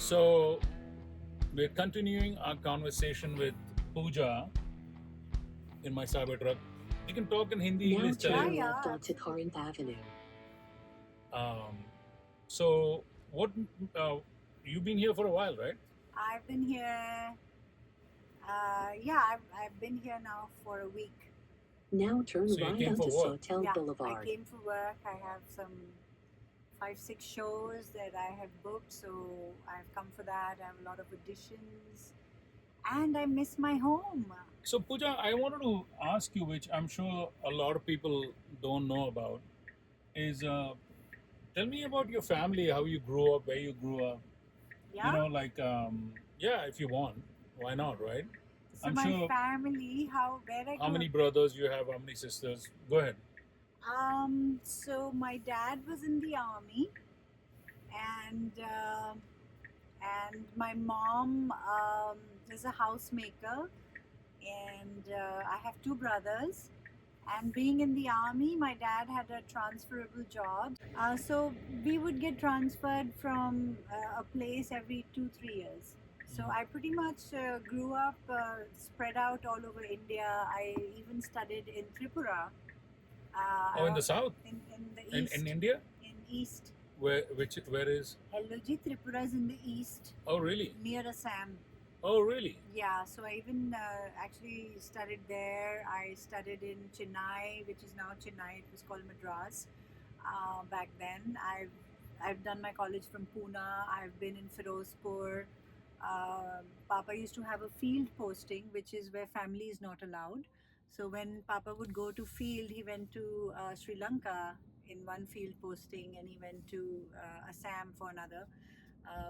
So we're continuing our conversation with Pooja in my cyber truck. You can talk in Hindi, Now English, turn chale. left onto Corinth Avenue. So what? You've been here for a while, right? I've been here. I've been here now for a week. Now turn So you right came for onto work? Sawtell Yeah, I Boulevard. came for work. I have some 5-6 shows that I have booked, so I've come for that. I have a lot of auditions, and I miss my home. So Pooja, I wanted to ask you, which I'm sure a lot of people don't know about, is tell me about your family, how you grew up, where you grew up. Yeah. You know, like yeah, if you want, why not, right? So I'm my sure. family, where I How grew many up. brothers you have? How many sisters? Go ahead. So my dad was in the army, and my mom is a housemaker, and I have 2 brothers. And being in the army, my dad had a transferable job. So we would get transferred from a place every 2-3 years. So I pretty much grew up spread out all over India. I even studied in Tripura. Oh, in the south? In the In, east. in India? In east. Where is? Helloji, Tripura is in the east. Oh, really? Near Assam. Oh, really? Yeah, so I even actually studied there. I studied in Chennai, which is now Chennai. It was called Madras back then. I've done my college from Pune. I've been in Firozpur. Papa used to have a field posting, which is where family is not allowed. So when Papa would go to field, he went to Sri Lanka in one field posting, and he went to Assam for another.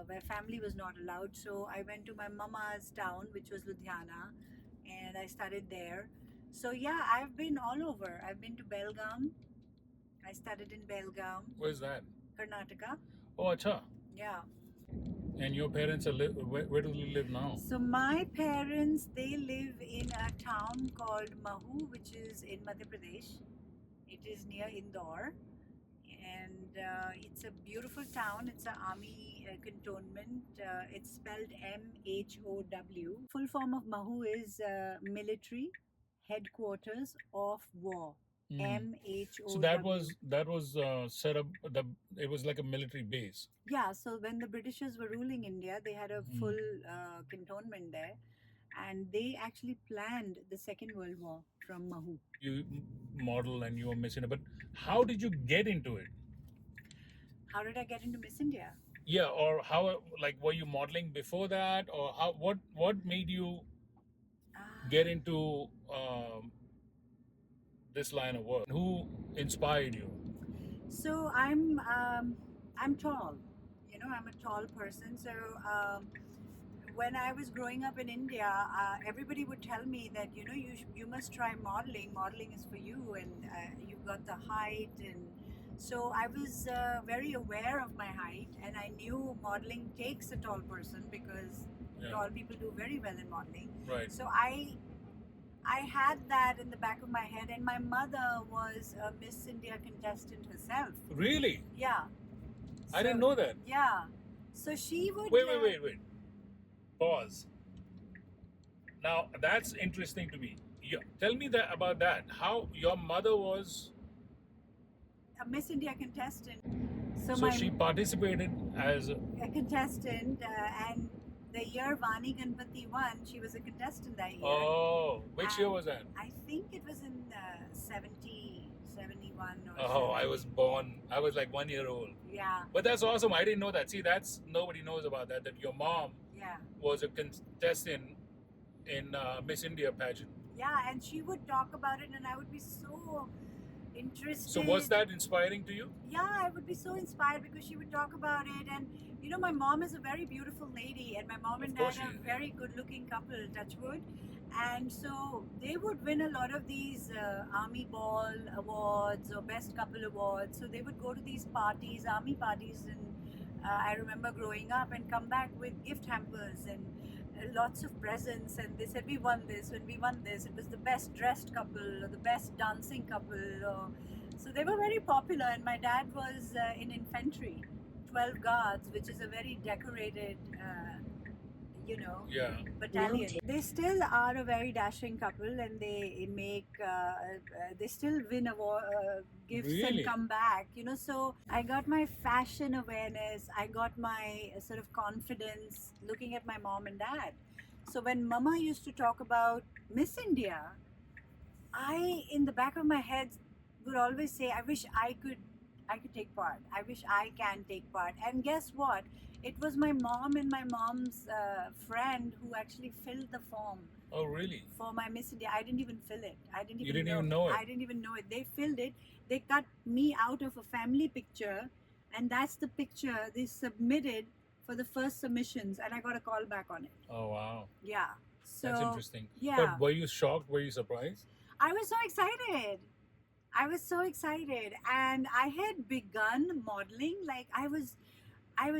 Where family was not allowed. So I went to my mama's town, which was Ludhiana, and I studied there. So yeah, I've been all over. I've been to Belgaum. I studied in Belgaum, Where's that? Karnataka. Oh, acha. Yeah. And your parents are where do they live now? So my parents, they live in a town called Mahu, which is in Madhya Pradesh. It is near Indore. And it's a beautiful town. It's an army cantonment. It's spelled MHOW. Full form of Mahu is Military Headquarters of War. MHOW. So that was set up. It was like a military base. Yeah. So when the Britishers were ruling India, they had a full cantonment there, and they actually planned the Second World War from Mahu. You model and you were missing it, but how did you get into it? How did I get into Miss India? Yeah, or how, like, were you modeling before that, or how? What made you get into this line of work? Who inspired you? So I'm tall. You know, I'm a tall person. So when I was growing up in India, everybody would tell me that you must try modeling. Modeling is for you, and you've got the height. And so I was very aware of my height, and I knew modeling takes a tall person because tall people do very well in modeling. Right. So I had that in the back of my head, and my mother was a Miss India contestant herself. Really? Yeah. I didn't know that. Yeah. So she would... Wait. Pause. Now, that's interesting to me. Tell me about that. How your mother was... a Miss India contestant. So she participated as a contestant, and the year Vani Ganpati won, she was a contestant that year. Oh, which year was that? I think it was in 71 or Oh, I was born. I was like 1 year old. Yeah. But that's awesome. I didn't know that. See, nobody knows about that. That your mom was a contestant in Miss India pageant. Yeah, and she would talk about it, and I would be so interested. So was that inspiring to you? Yeah, I would be so inspired because she would talk about it. And my mom is a very beautiful lady, and my mom and dad are a very good looking couple, touch wood. And so they would win a lot of these army ball awards or best couple awards. So they would go to these parties, army parties, and I remember growing up and come back with gift hampers and lots of presents, and they said we won this. When we won this, it was the best dressed couple or the best dancing couple. So they were very popular, and my dad was in infantry, 12 Guards, which is a very decorated, Yeah. battalion. Noted. They still are a very dashing couple, and they make, they still win gifts and Really? come back. So I got my fashion awareness. I got my sort of confidence looking at my mom and dad. So when Mama used to talk about Miss India, I, in the back of my head, would always say, I wish I could take part. I wish I can take part. And guess what? It was my mom and my mom's friend who actually filled the form Oh, really? for my Miss India. I didn't even fill it. I didn't You even didn't even know it? I didn't even know it. They filled it. They cut me out of a family picture, and that's the picture they submitted for the first submissions, and I got a call back on it. Oh, wow. Yeah. So That's interesting. yeah. But were you shocked? Were you surprised? I was so excited. I was so excited, and I had begun modeling. Like I was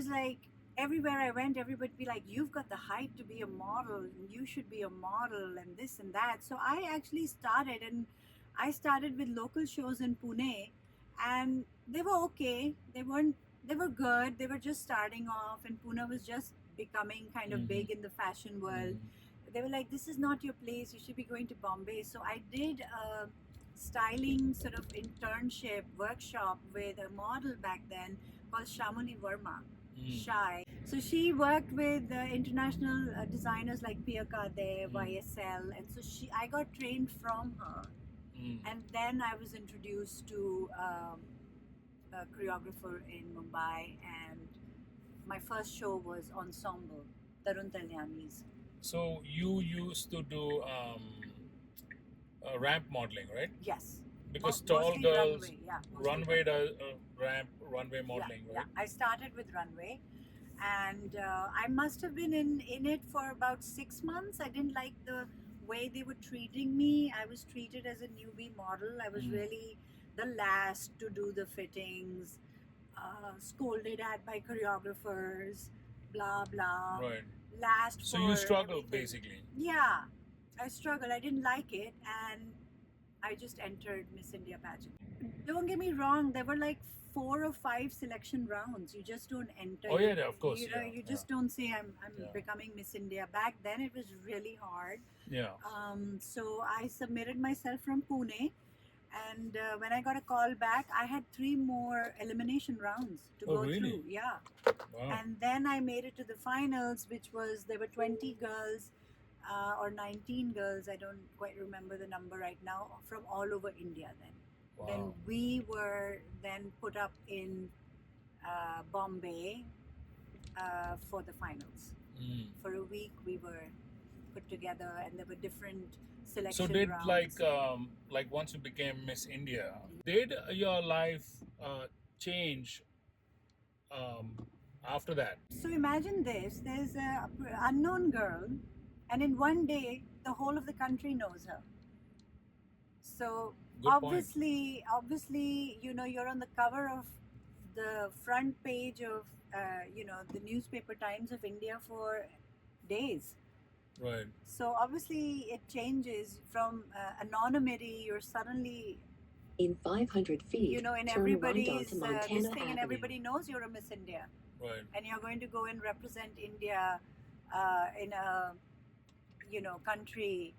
like, everywhere I went, everybody would be like, "You've got the height to be a model. And you should be a model," and this and that. So I actually started, and I started with local shows in Pune, and they were okay. They weren't. They were good. They were just starting off, and Pune was just becoming kind of Mhm. big in the fashion world. They were like, "This is not your place. You should be going to Bombay." So I did a styling sort of internship workshop with a model back then called Shamali Verma. Mm. Shy. So she worked with international designers like Pia Kade, YSL, and so I got trained from her. Mm. And then I was introduced to a choreographer in Mumbai, and my first show was Ensemble, Tarun Talyani's. So you used to do ramp modeling, right? Yes. Because Mostly tall girls runway, yeah, mostly runway does runway modeling, yeah, right? yeah. I started with runway, and I must have been in it for about 6 months. I didn't like the way they were treating me. I was treated as a newbie model. I was really the last to do the fittings, scolded at by choreographers, blah blah. Right. Last. So for you struggled everything. basically. Yeah, I struggled. I didn't like it, and I just entered Miss India pageant. Don't get me wrong, there were like 4 or 5 selection rounds. You just don't enter. Oh, yeah, of course, yeah, You just don't say I'm Yeah. becoming Miss India. Back then it was really hard. Yeah. So I submitted myself from Pune, and when I got a call back, I had 3 more elimination rounds to Oh, go really? through. Yeah. Wow. And then I made it to the finals, which was, there were 20 girls or 19 girls, I don't quite remember the number right now, from all over India then. Wow. Then we were then put up in Bombay for the finals. Mm. For a week we were put together, and there were different selection So did rounds. like once you became Miss India, did your life change after that? So imagine this, there's a unknown girl, and in one day the whole of the country knows her. So Good point. obviously, you're on the cover of the front page of the newspaper Times of India for days. Right. So obviously it changes from anonymity. You're suddenly, In 500 feet, in turn right everybody's onto this Montana thing, and Avenue. everybody knows you're a Miss India, Right. and you're going to go and represent India in a country,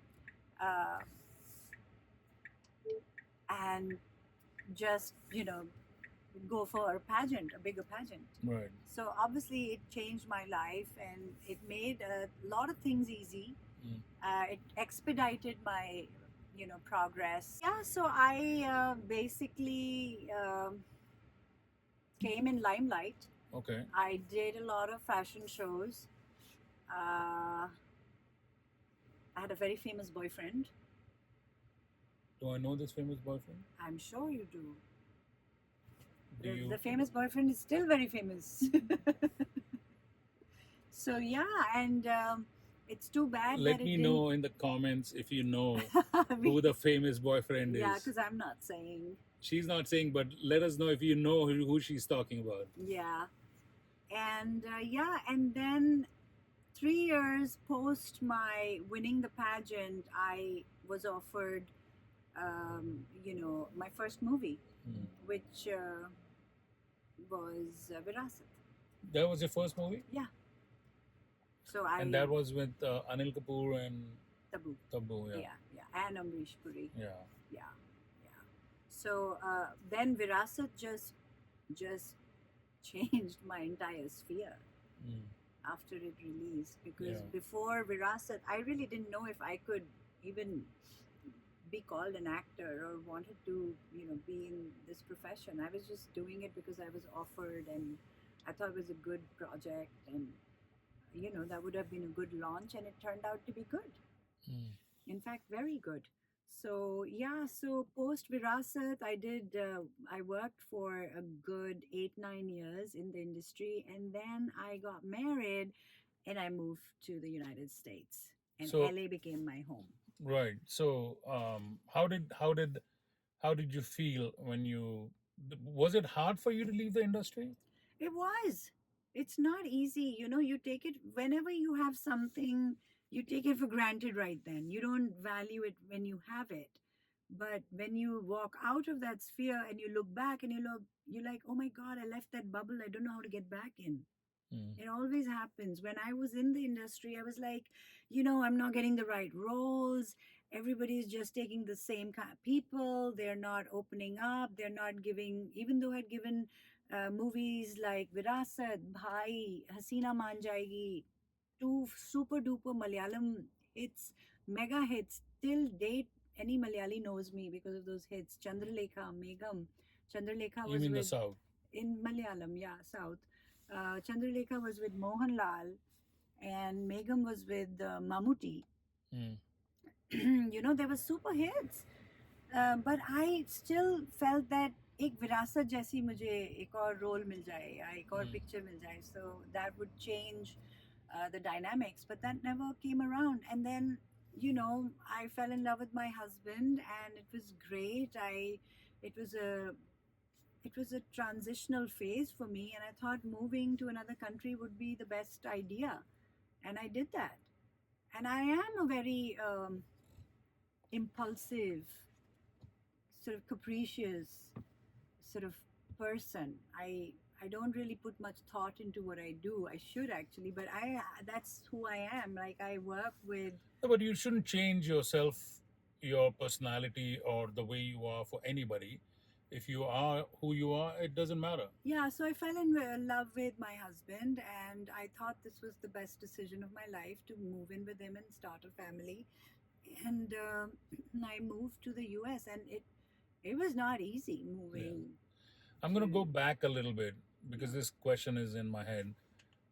and just go for a pageant, a bigger pageant. Right. So obviously it changed my life, and it made a lot of things easy. It expedited my progress. Yeah, so I basically came in limelight. Okay. I did a lot of fashion shows. I had a very famous boyfriend. Do I know this famous boyfriend? I'm sure you do. Do you? The famous boyfriend is still very famous. So yeah, and it's too bad Let that me it know in the comments if you know didn't. who the famous boyfriend Yeah, is. because I'm not saying. She's not saying, but let us know if you know who she's talking about. Yeah, and and then 3 years post my winning the pageant, I was offered, my first movie, Mm. which was Virasat. That was your first movie, Yeah. So and that was with Anil Kapoor and Tabu. Tabu. Yeah, Yeah, and Amrish Puri. yeah. Yeah, yeah. So then Virasat just changed my entire sphere Mm. after it released, because Yeah. before Virasat, I really didn't know if I could even be called an actor or wanted to, be in this profession. I was just doing it because I was offered, and I thought it was a good project, and that would have been a good launch, and it turned out to be good. Mm. In fact, very good. So yeah, so post Virasat, I worked for a good 8-9 years in the industry, and then I got married, and I moved to the United States, and So LA became my home. right. So how did you feel when you was it hard for you to leave the industry? It was. It's not easy. You take it whenever you have something, you take it for granted right then. You don't value it when you have it. But when you walk out of that sphere and you look back and you're like, oh my God, I left that bubble. I don't know how to get back in. Mm. It always happens. When I was in the industry, I was like, I'm not getting the right roles. Everybody's just taking the same kind of people. They're not opening up. They're not giving, even though I'd given movies like Virasat, Bhai, Hasina Maan Jayegi, two super duper Malayalam hits, mega hits. Till date, any Malayali knows me because of those hits. Chandralekha, Megam. Chandralekha You was mean the with, South? in Malayalam, yeah, South. Chandralekha was with Mohanlal, and Megam was with Mammootty. Mm. There were super hits. But I still felt that एक विरासत जैसी मुझे एक और role मिल जाए या एक और Mm. पिक्चर मिल जाए, so that would change the dynamics, but that never came around. And then I fell in love with my husband, and it was great. It was a transitional phase for me, and I thought moving to another country would be the best idea, and I did that. And I am a very impulsive, sort of capricious sort of person. I don't really put much thought into what I do. I should actually, but that's who I am. Like, I work with. No, but you shouldn't change yourself, your personality, or the way you are for anybody. If you are who you are, it doesn't matter. Yeah, so I fell in love with my husband, and I thought this was the best decision of my life to move in with him and start a family. And I moved to the US, and it was not easy moving. I'm going to go to back a little bit because this question is in my head.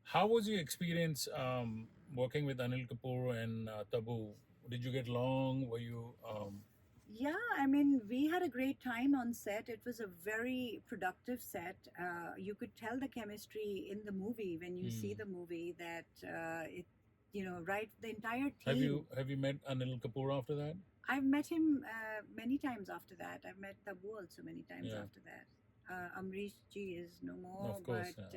How was your experience working with Anil Kapoor and Tabu? Did you get along? Were you? Yeah, I mean, we had a great time on set. It was a very productive set. You could tell the chemistry in the movie when you see Hmm. the movie, that right, the entire Have team. you met Anil Kapoor after that? I've met him many times after that. I've met Tabu also many times Yeah. after that. Amrish ji is no more, Of course, but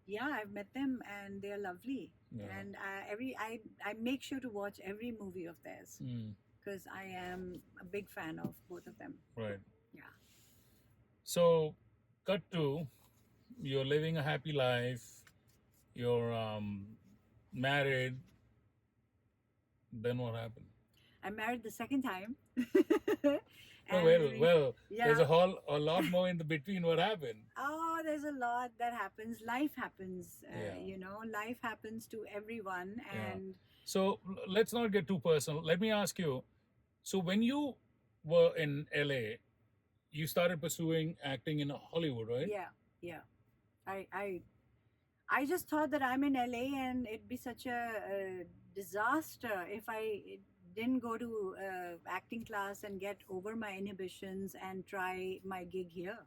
yeah, I've met them, and they're lovely. Yeah. And I make sure to watch every movie of theirs, Mm, because I am a big fan of both of them. right. Yeah. So, cut to you're living a happy life. You're married. Then what happened? I'm married the second time. Oh, And well. yeah. There's a lot more in the between. What happened? Oh, there's a lot that happens. Life happens. Yeah. Life happens to everyone. Yeah. And So let's not get too personal. Let me ask you. So when you were in LA, you started pursuing acting in Hollywood, right? yeah. I just thought that I'm in LA, and it'd be such a disaster if I didn't go to acting class and get over my inhibitions and try my gig here.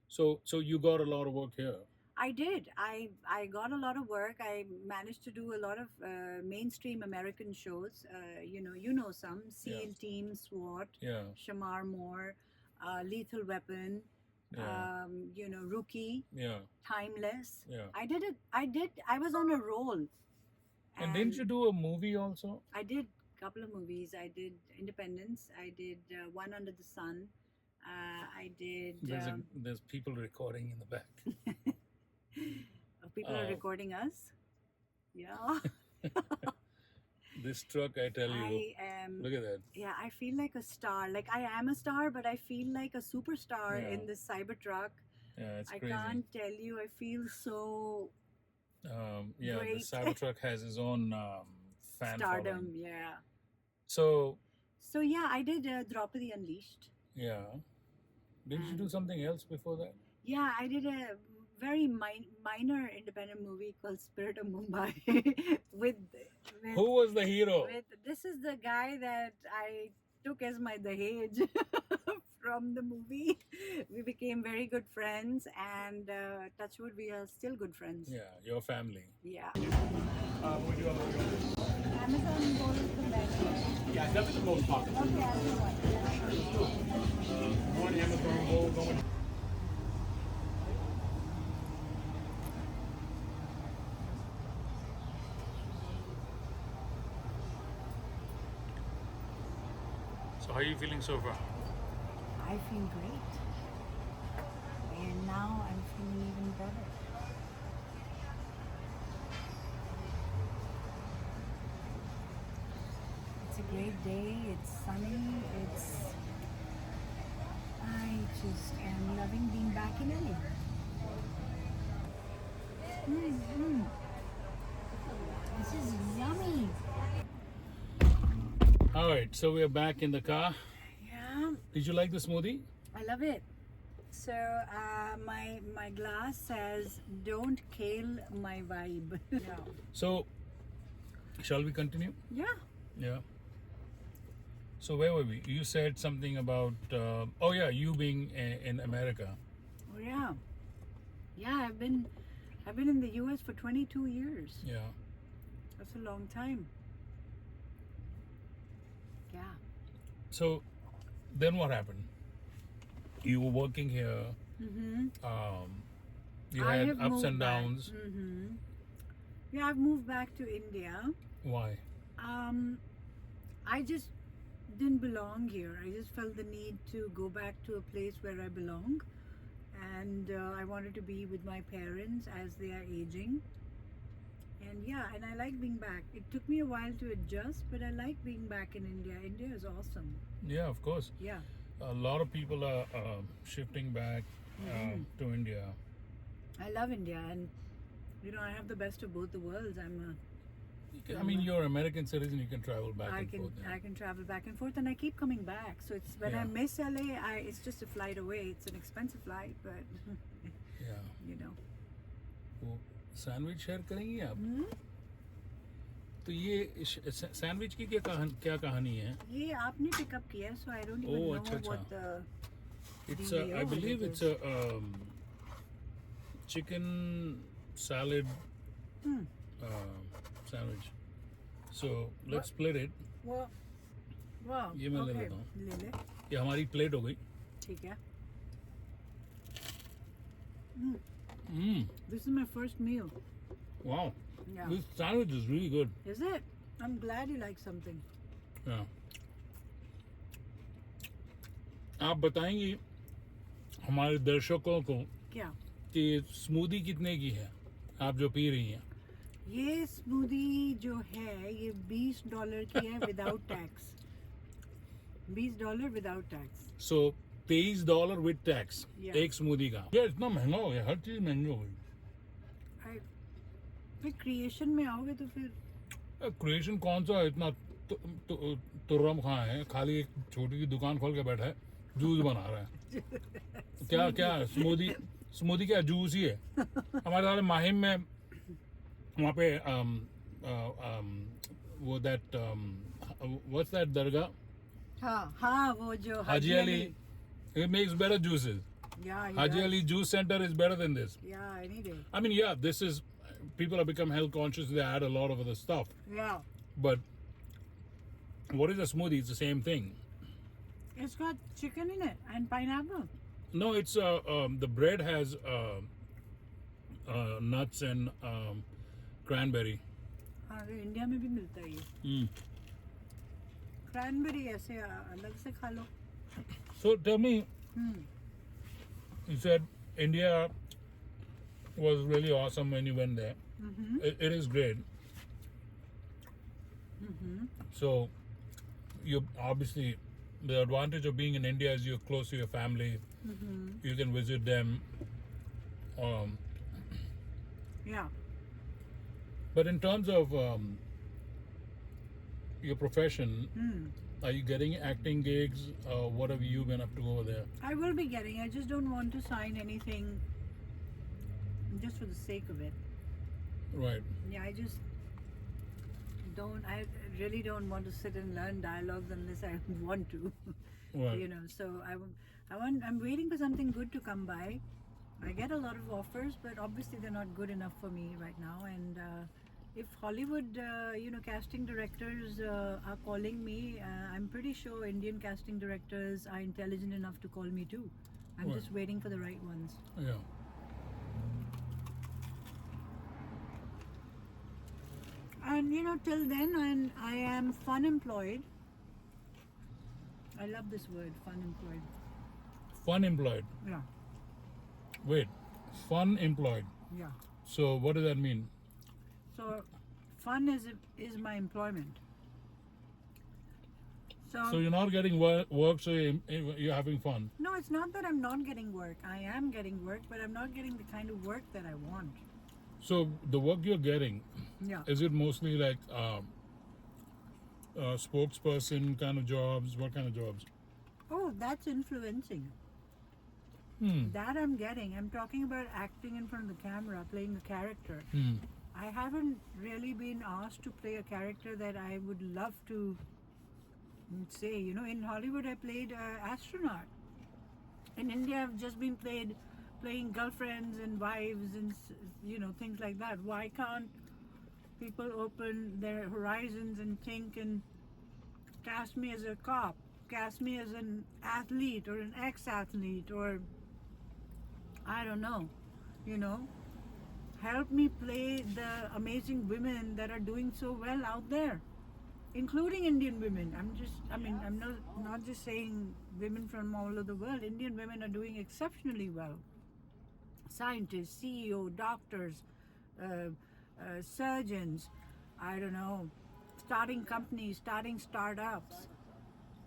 So you got a lot of work here. I did. I got a lot of work. I managed to do a lot of mainstream American shows. You know some SEAL Team, SWAT, Yeah. Shamar Moore, Lethal Weapon, Yeah. Rookie, Yeah. Timeless. Yeah. I did it. I was on a roll. And didn't you do a movie also? I did a couple of movies. I did Independence. I did One Under the Sun. I did. There's people recording in the back. people are Oh. recording us. Yeah. This truck, I tell you, I am. look at that. Yeah, I feel like a star. Like I am a star, but I feel like a superstar Yeah. in this Cybertruck. Yeah, it's I crazy. can't tell you. I feel so Yeah, the great. Cybertruck has his own fan stardom. following. Yeah. So, So yeah, I did Draupadi Unleashed. yeah. Did you do And something else before that? yeah, I did a very minor independent movie called Spirit of Mumbai with Who was the hero? this is the guy that I took as my Dahej from the movie. We became very good friends, and touchwood, we are still good friends. Yeah, your family. Yeah. We do Amazon Go is the best. Yeah, definitely the most popular. Okay, I'll do one. One Amazon Go going. So, how are you feeling so far? I feel great. And now I'm feeling even better. It's a great day. It's sunny. I just am loving being back in India. This is yummy. All right, so we're back in the car. Yeah, Did you like the smoothie? I love it. So my glass says, "Don't kill my vibe." Yeah. So, shall we continue? Yeah. Yeah. So where were we? You said something about oh yeah, you being in America. Oh yeah. Yeah, I've been in the US for 22 years. Yeah. That's a long time. Yeah. So then what happened? You were working here. Mm-hmm. You I had have ups moved and back. downs. Mm-hmm. Yeah, I've moved back to India. Why? I just didn't belong here. I just felt the need to go back to a place where I belong. And I wanted to be with my parents as they are aging. And yeah, and I like being back. It took me a while to adjust, but I like being back in India. India is awesome. Yeah, of course. Yeah. A lot of people are shifting back to India. I love India, and I have the best of both the worlds. I mean, you're an American citizen. You can travel back I and can forth. Yeah. I can travel back and forth, and I keep coming back. So it's when I Yeah. miss LA, it's just a flight away. It's an expensive flight, but Yeah. वो sandwich share करेंगी आप? तो ये sandwich की क्या कहानी है? ये आपने पिकअप किया, so I don't even Oh, know अच्छा, what the It's deal I with believe it it's is. a chicken salad sandwich. So let's split it. Wow. ये मैं ले Okay, लेता हूँ. ले ले. ये हमारी प्लेट हो गई. ठीक है. This is my first meal. Wow. Yeah. This sandwich is really good. Is it? I'm glad you like something. Yeah. आप बताएंगी हमारे दर्शकों को क्या? कि स्मूदी कितने की है आप जो पी रही हैं? ये स्मूदी जो है ये $20 की है without tax. $20 without tax. So $23 with tax Yeah. एक स्मूदी का. यार इतना महंगा हो गया, हर चीज महंगी हो गई. फिर क्रिएशन में आओगे तो फिर क्रिएशन कौन सा इतना तुर्रम खां है, खाली एक छोटी सी दुकान खोल के बैठा है, जूस बना रहा है. क्या स्मूदी क्या जूस ही है. हमारे सारे माहिम में वहाँ पे वो दैट व्हाट्स दैट दरगाह हाँ वो जो Haji Ali, he makes better juices. Yeah, Haji Ali Juice Center is better than this. Yeah, any day. I mean, yeah, this is people have become health conscious. They add a lot of other stuff, Yeah. but what is a smoothie? It's the same thing. It's got chicken in it and pineapple. No, it's the bread has nuts and cranberry. हाँ तो India में भी मिलता है ये. Mm. Cranberry ऐसे अलग से खा लो. So tell me, Hmm. you said India was really awesome when you went there. Mm-hmm. It is great. Mm-hmm. So, you obviously, the advantage of being in India is you're close to your family. Mm-hmm. You can visit them. Yeah. But in terms of your profession, Mm. are you getting acting gigs? What have you been up to over there? I will be getting. I just don't want to sign anything just for the sake of it. Right. Yeah, I just don't. I really don't want to sit and learn dialogues unless I want to. Right. You know, so I'm waiting for something good to come by. I get a lot of offers, but obviously they're not good enough for me right now. And if Hollywood, casting directors are calling me, I'm pretty sure Indian casting directors are intelligent enough to call me too. I'm Right. just waiting for the right ones. Yeah. And till then, I am fun employed. I love this word, fun employed. Fun employed. Yeah, Wait. Fun employed. yeah. So what does that mean? So, fun is my employment. So you're not getting work, so you're having fun. No, it's not that I'm not getting work. I am getting work, but I'm not getting the kind of work that I want. So the work you're getting, Yeah. is it mostly like spokesperson kind of jobs? What kind of jobs? Oh, that's influencing. Hmm. That I'm getting. I'm talking about acting in front of the camera, playing a character. Hmm. I haven't really been asked to play a character that I would love to say. In Hollywood, I played astronaut. In India, I've just been playing girlfriends and wives and things like that. Why can't people open their horizons and think and cast me as a cop, cast me as an athlete or an ex-athlete, or I don't know, help me play the amazing women that are doing so well out there, including Indian women. I'm not just saying women from all over the world. Indian women are doing exceptionally well. Scientists, CEO, doctors, surgeons, I don't know, starting companies, starting startups,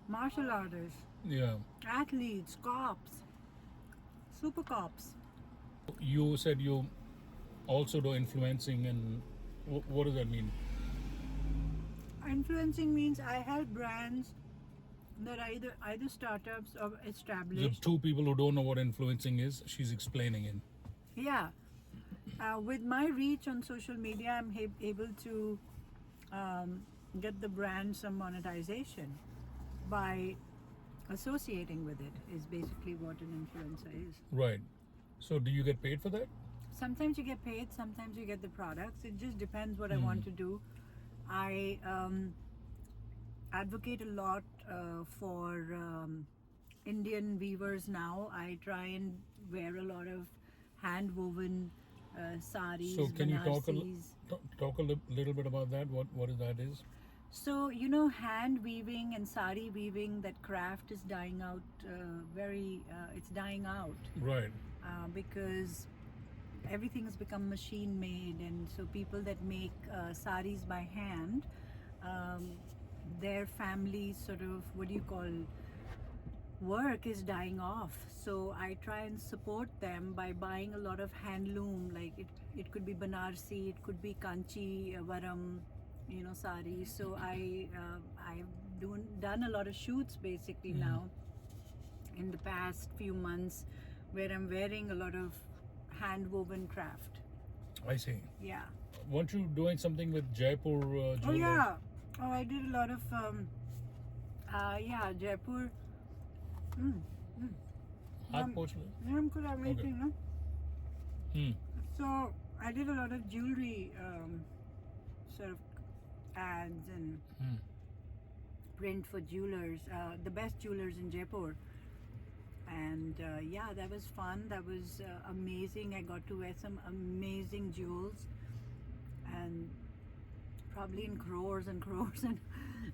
martial artists, Yeah. athletes, cops, super cops. You said you also do influencing, and what does that mean? Influencing means I help brands that are either startups or The established. two people who don't know what influencing is, she's explaining it. Yeah. With my reach on social media, I'm able to get the brand some monetization by associating with it, is basically what an influencer is. Right. So do you get paid for that? Sometimes you get paid, sometimes you get the products. It just depends what I want to do. I advocate a lot for Indian weavers now. I try and wear a lot of hand woven saris, So can you talk Banarsis. talk a little bit about that? What that is? So, hand weaving and sari weaving, that craft is dying out it's dying out Right. because everything has become machine made, and so people that make saris by hand, their family sort of, work is dying off. So I try and support them by buying a lot of handloom, like it could be Banarsi, it could be Kanchi, Varam, sari. So I've done a lot of shoots basically now in the past few months, where I'm wearing a lot of hand woven craft. I see. Yeah. Weren't you doing something with Jaipur jewelers? Oh yeah. Oh, I did a lot of Jaipur. Hard porcelain. Hmm. So I did a lot of jewelry sort of ads and Hmm. print for jewelers, the best jewelers in Jaipur. And that was fun. That was amazing. I got to wear some amazing jewels, and probably in crores and crores, and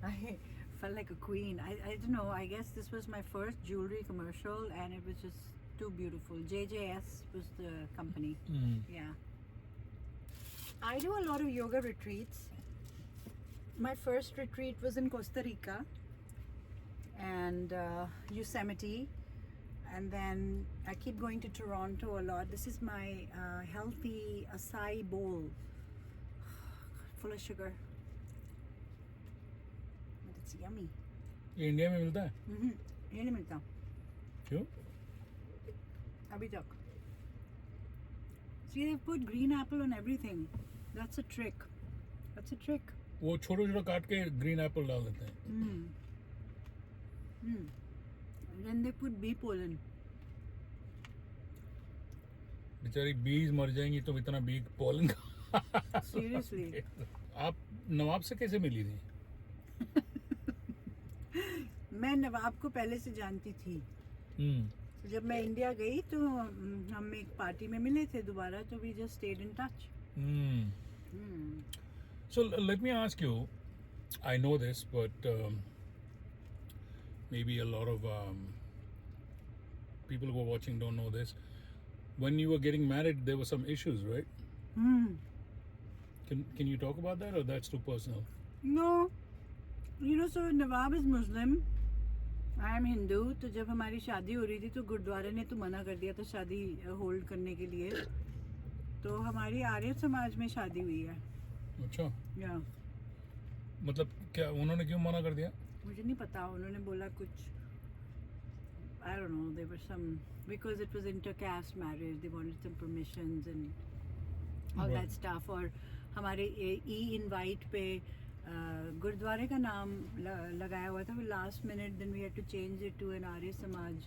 I felt like a queen. I don't know. I guess this was my first jewelry commercial, and it was just too beautiful. JJS was the company. Mm. Yeah. I do a lot of yoga retreats. My first retreat was in Costa Rica and Yosemite, and then I keep going to Toronto a lot. This is my healthy acai bowl, full of sugar, but it's yummy. ये India में मिलता है ये नहीं मिलता क्यों? अभी तक. See, they put green apple on everything. That's a trick. That's a trick. वो छोटा छोटा काट के ग्रीन एप्पल डाल देते हैं. Then they put bee pollen. बेचारी बीज मर जाएंगी तो इतना बी पोलन का. Seriously. आप नवाब से कैसे मिली थी? मैं नवाब को पहले से जानती थी. तो जब मैं इंडिया गई तो हम एक पार्टी में मिले थे दोबारा, तो we just stayed in touch. So let me ask you, I know this, but maybe a lot of people who are watching don't know this. When you were getting married, there were some issues, right? Can you talk about that, or that's too personal? No, you know, so Nawab is Muslim, I am Hindu. तो जब हमारी शादी हो रही थी तो गुरुद्वारे ने तो मना कर दिया था शादी होल्ड करने के लिए. तो हमारी आर्य समाज में शादी हुई है. अच्छा, या मतलब क्या उन्होंने क्यों मना कर दिया? मुझे नहीं पता. उन्होंने बोला कुछ, I don't know, there were some, because it was intercaste marriage, they wanted some permissions and all that stuff. और हमारे e-invite पे गुरुद्वारे का नाम लगाया हुआ था. Last minute then we had to change it to an Arya Samaj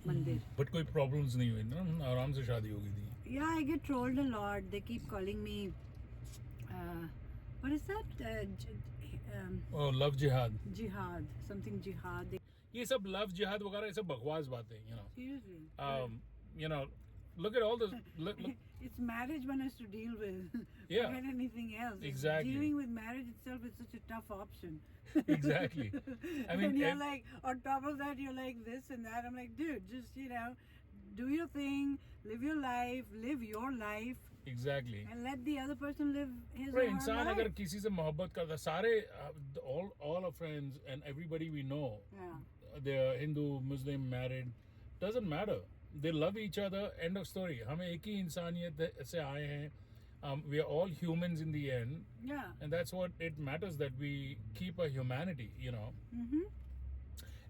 Mandir. But कोई प्रॉब्लम्स नहीं हुई ना, आराम से शादी हो गई थी. Yeah, I get trolled a lot. They keep calling me what is that? Love जिहाद. Jihad, something jihad. ये सब लव जिहाद वगैरह ये सब बकवास बातें, you know. Seriously. You know, look at all this. Look. It's marriage one has to deal with. Yeah. Forget anything else. Exactly. Dealing with marriage itself is such a tough option. Exactly. I mean, and you're like, on top of that, you're like this and that. I'm like, dude, just, you know, do your thing, live your life, Exactly. and let the other person live his Right, or her इंसान life. अगर किसी से मोहब्बत करता, सारे all our friends and everybody we know, Yeah. they're Hindu, Muslim, married, doesn't matter. They love each other. End of story. हम एक ही इंसानियत से आए हैं. We are all humans in the end, Yeah. and that's what it matters, that we keep a humanity, you know.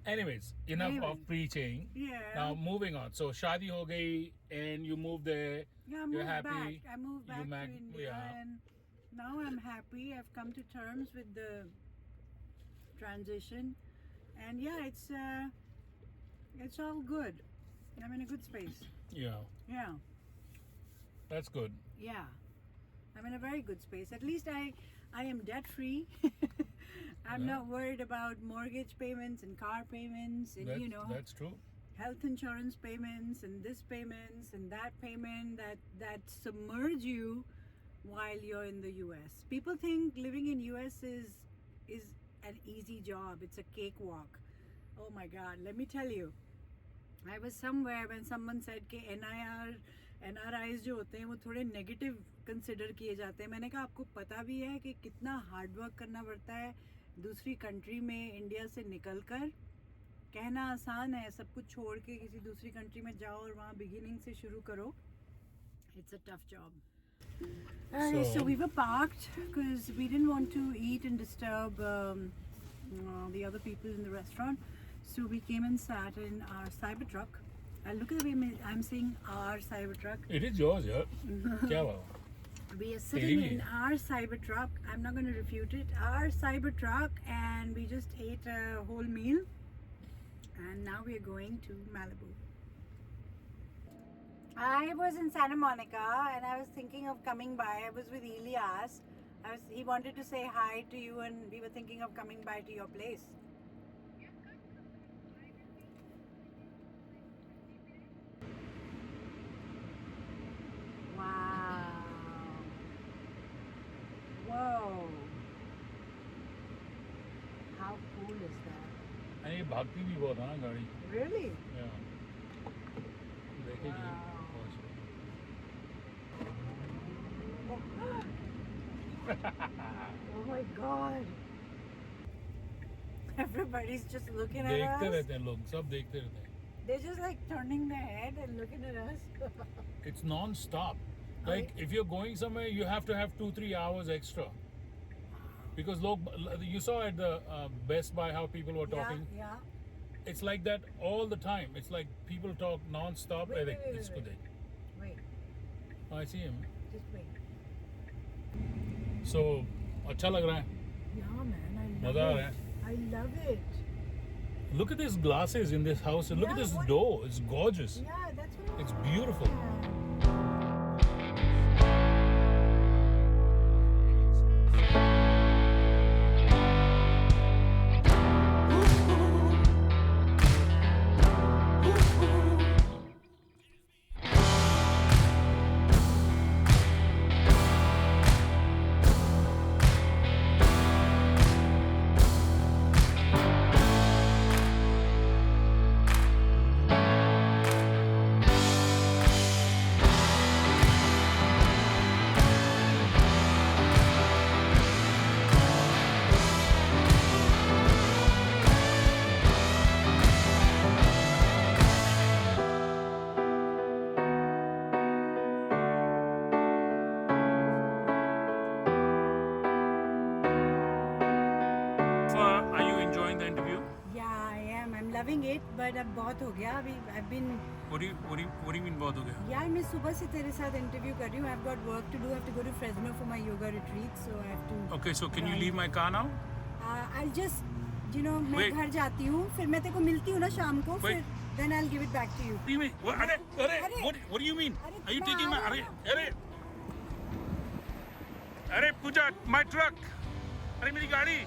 Anyways, enough Anyway. of preaching. Yeah. Now moving on. So शादी हो गई and you moved there. Yeah, I You're moved happy. back. I moved back You to India, yeah. and now I'm happy. I've come to terms with the transition, and yeah, it's all good. I'm in a good space. Yeah, Yeah, that's good. yeah, I'm in a very good space. At least I am debt free. I'm Yeah. not worried about mortgage payments and car payments, and That's, you know, that's true. health insurance payments and this payments and that payment that submerge you while you're in the US. People think living in US is an easy job. It's a cakewalk. Oh my God, let me tell you. I was somewhere when someone said कि NRIs जो होते हैं वो थोड़े negative consider किए जाते हैं. मैंने कहा आपको पता भी है कि कितना हार्ड वर्क करना पड़ता है दूसरी कंट्री में इंडिया से निकल कर. कहना आसान है, सब कुछ छोड़ के किसी दूसरी कंट्री में जाओ और वहाँ बिगिनिंग से शुरू करो. It's a tough job. So we were parked because we didn't want to eat and disturb the other people in the restaurant. So we came and sat in our Cybertruck. Look at the way I'm saying our Cybertruck. It is yours, yeah. क्या बात? We are sitting in our Cybertruck. I'm not going to refute it. Our Cybertruck, and we just ate a whole meal. And now we are going to Malibu. I was in Santa Monica and I was thinking of coming by. I was with Elias. He wanted to say hi to you, and we were thinking of coming by to your place. Wow. Whoa. How cool is that? And ये भागती भी बहुत है ना गाड़ी. Really? Yeah. ठीक है Oh my god. Everybody's just looking at देखते us. रहते हैं लोग, सब देखते रहते हैं. They're just like turning their head and looking at us. It's non-stop. Like if you're going somewhere, you have to have 2-3 hours extra. Because you saw at the Best Buy how people were talking. Yeah. It's like that all the time. It's like people talk non-stop. Wait, wait, wait, It's wait. good. Wait, Oh, I see him. just wait. So अच्छा लग रहा है. Yeah, man, I love मजा आ रहा it. है. I love it. Look at these glasses in this house and look at Yeah, this what- door. It's gorgeous. Yeah, that's what. It's beautiful. Are you enjoying the interview? Yeah, I am. I'm loving it, but अब बहुत हो गया. अभी I've been. What do you mean बहुत हो गया? यार मैं सुबह से तेरे साथ इंटरव्यू कर रही हूँ. I've got work to do. I have to go to Fresno for my yoga retreat, so I have to. Okay, so can you Right. leave my car now? I'll just, मैं Wait. घर जाती हूँ. फिर मैं तेरे को मिलती हूँ ना शाम को. Wait. फिर then I'll give it back to you. What do you mean? अरे, अरे, what do you mean? अरे, Are you मैं taking आ my रही अरे पूजा my truck. अरे मेरी गाड़ी.